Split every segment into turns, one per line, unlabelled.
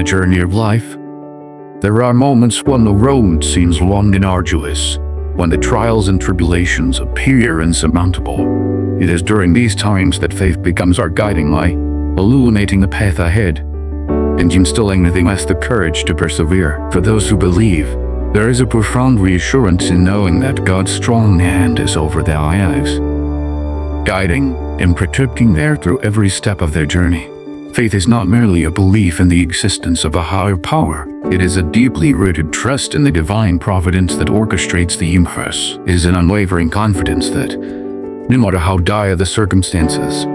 the journey of life. There are moments when the road seems long and arduous, when the trials and tribulations appear insurmountable. It is during these times that faith becomes our guiding light, illuminating the path ahead and instilling within us the courage to persevere. For those who believe, there is a profound reassurance in knowing that God's strong hand is over their lives, guiding and protecting them through every step of their journey. Faith is not merely a belief in the existence of a higher power. It is a deeply rooted trust in the divine providence that orchestrates the universe. It is an unwavering confidence that, no matter how dire the circumstances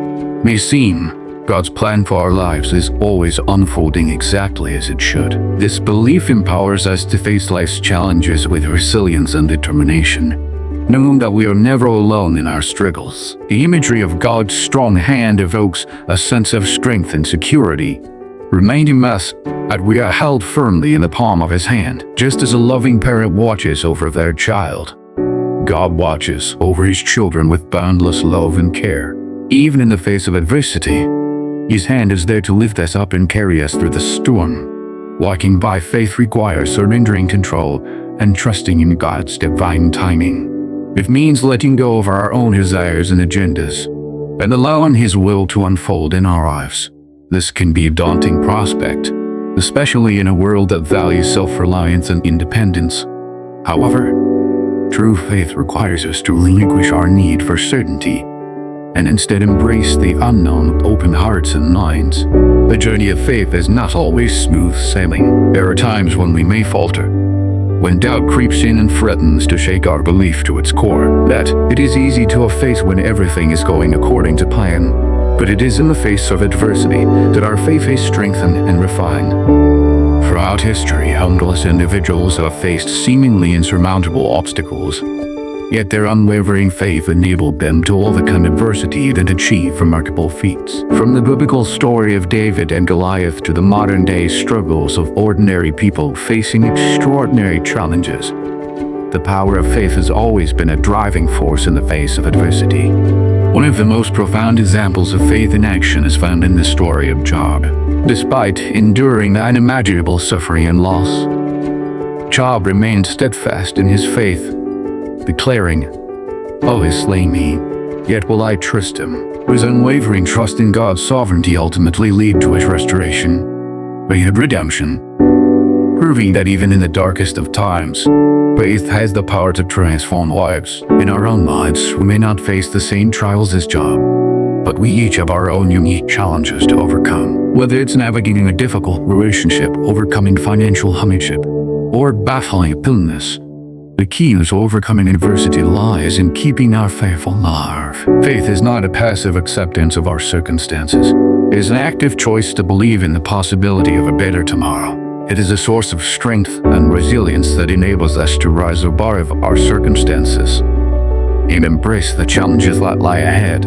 may seem, God's plan for our lives is always unfolding exactly as it should. This belief empowers us to face life's challenges with resilience and determination, knowing that we are never alone in our struggles. The imagery of God's strong hand evokes a sense of strength and security, reminding us that we are held firmly in the palm of His hand. Just as a loving parent watches over their child, God watches over His children with boundless love and care. Even in the face of adversity, His hand is there to lift us up and carry us through the storm. Walking by faith requires surrendering control and trusting in God's divine timing. It means letting go of our own desires and agendas and allowing His will to unfold in our lives. This can be a daunting prospect, especially in a world that values self-reliance and independence. However, true faith requires us to relinquish our need for certainty and instead embrace the unknown with open hearts and minds. The journey of faith is not always smooth sailing. There are times when we may falter, when doubt creeps in and threatens to shake our belief to its core. That it is easy to have faith when everything is going according to plan, but it is in the face of adversity that our faith is strengthened and refined. Throughout history, countless individuals have faced seemingly insurmountable obstacles, yet their unwavering faith enabled them to overcome adversity and achieve remarkable feats. From the biblical story of David and Goliath to the modern-day struggles of ordinary people facing extraordinary challenges, the power of faith has always been a driving force in the face of adversity. One of the most profound examples of faith in action is found in the story of Job. Despite enduring unimaginable suffering and loss, Job remained steadfast in his faith, declaring, "Though He slay me, yet will I trust Him." His unwavering trust in God's sovereignty ultimately led to His restoration and redemption, proving that even in the darkest of times, faith has the power to transform lives. In our own lives, we may not face the same trials as Job, but we each have our own unique challenges to overcome. Whether it's navigating a difficult relationship, overcoming financial hardship, or battling illness, the key to overcoming adversity lies in keeping our faith alive. Faith is not a passive acceptance of our circumstances. It is an active choice to believe in the possibility of a better tomorrow. It is a source of strength and resilience that enables us to rise above our circumstances and embrace the challenges that lie ahead.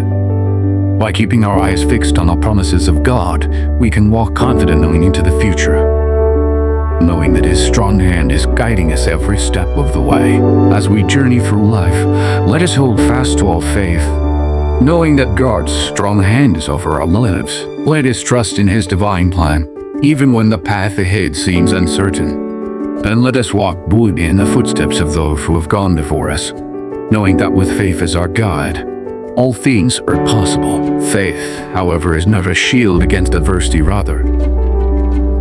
By keeping our eyes fixed on the promises of God, we can walk confidently into the future, knowing that His strong hand is guiding us every step of the way. As we journey through life, let us hold fast to our faith, knowing that God's strong hand is over our lives. Let us trust in His divine plan, even when the path ahead seems uncertain. And let us walk boldly in the footsteps of those who have gone before us, knowing that with faith as our guide, all things are possible. Faith, however, is not a shield against adversity. Rather,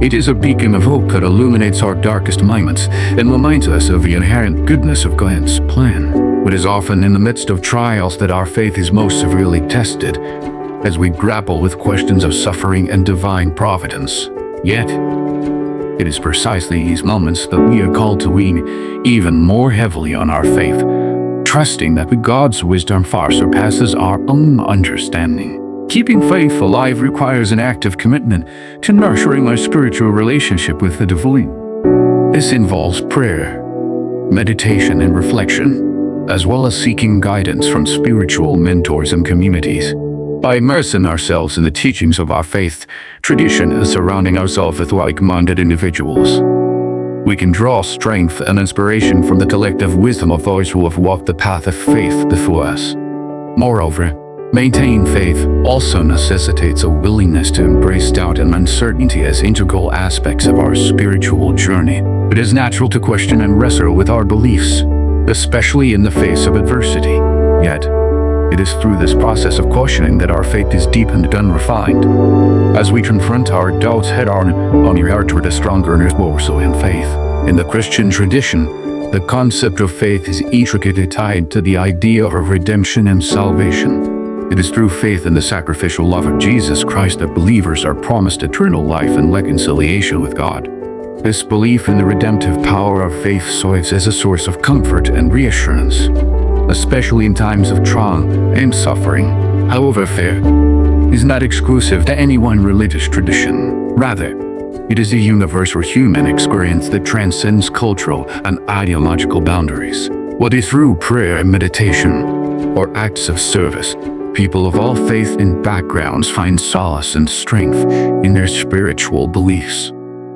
it is a beacon of hope that illuminates our darkest moments and reminds us of the inherent goodness of God's plan. It is often in the midst of trials that our faith is most severely tested, as we grapple with questions of suffering and divine providence. Yet, it is precisely these moments that we are called to lean even more heavily on our faith, trusting that God's wisdom far surpasses our own understanding. Keeping faith alive requires an active commitment to nurturing our spiritual relationship with the divine. This involves prayer, meditation, and reflection, as well as seeking guidance from spiritual mentors and communities. By immersing ourselves in the teachings of our faith tradition and surrounding ourselves with like-minded individuals, we can draw strength and inspiration from the collective wisdom of those who have walked the path of faith before us. Moreover, Maintain faith also necessitates a willingness to embrace doubt and uncertainty as integral aspects of our spiritual journey. It is natural to question and wrestle with our beliefs, especially in the face of adversity. Yet, it is through this process of questioning that our faith is deepened and refined. As we confront our doubts head-on, we are toward a stronger and more resilient faith. In the Christian tradition, the concept of faith is intricately tied to the idea of redemption and salvation. It is through faith in the sacrificial love of Jesus Christ that believers are promised eternal life and reconciliation with God. This belief in the redemptive power of faith serves as a source of comfort and reassurance, especially in times of trial and suffering. However, faith is not exclusive to any one religious tradition. Rather, it is a universal human experience that transcends cultural and ideological boundaries. Whether through prayer and meditation, or acts of service, people of all faith and backgrounds find solace and strength in their spiritual beliefs.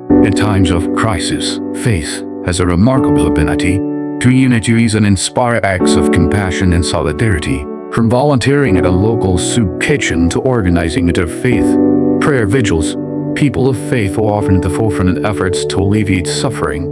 In times of crisis, faith has a remarkable ability to unite and inspire acts of compassion and solidarity. From volunteering at a local soup kitchen to organizing interfaith prayer vigils, people of faith are often at the forefront of efforts to alleviate suffering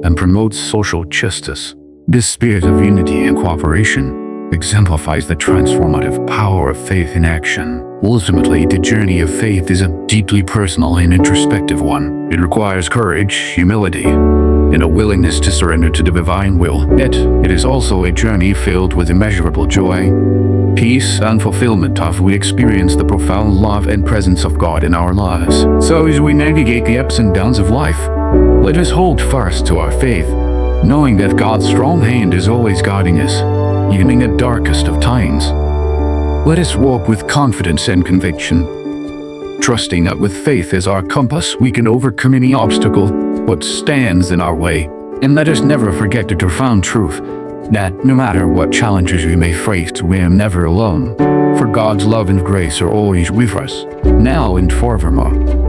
and promote social justice. This spirit of unity and cooperation exemplifies the transformative power of faith in action. Ultimately, the journey of faith is a deeply personal and introspective one. It requires courage, humility, and a willingness to surrender to the divine will. Yet, it is also a journey filled with immeasurable joy, peace, and fulfillment as we experience the profound love and presence of God in our lives. So as we navigate the ups and downs of life, let us hold fast to our faith, knowing that God's strong hand is always guiding us, even in the darkest of times. Let us walk with confidence and conviction, trusting that with faith as our compass, we can overcome any obstacle what stands in our way. And let us never forget the profound truth that no matter what challenges we may face, we are never alone. For God's love and grace are always with us, now and forevermore.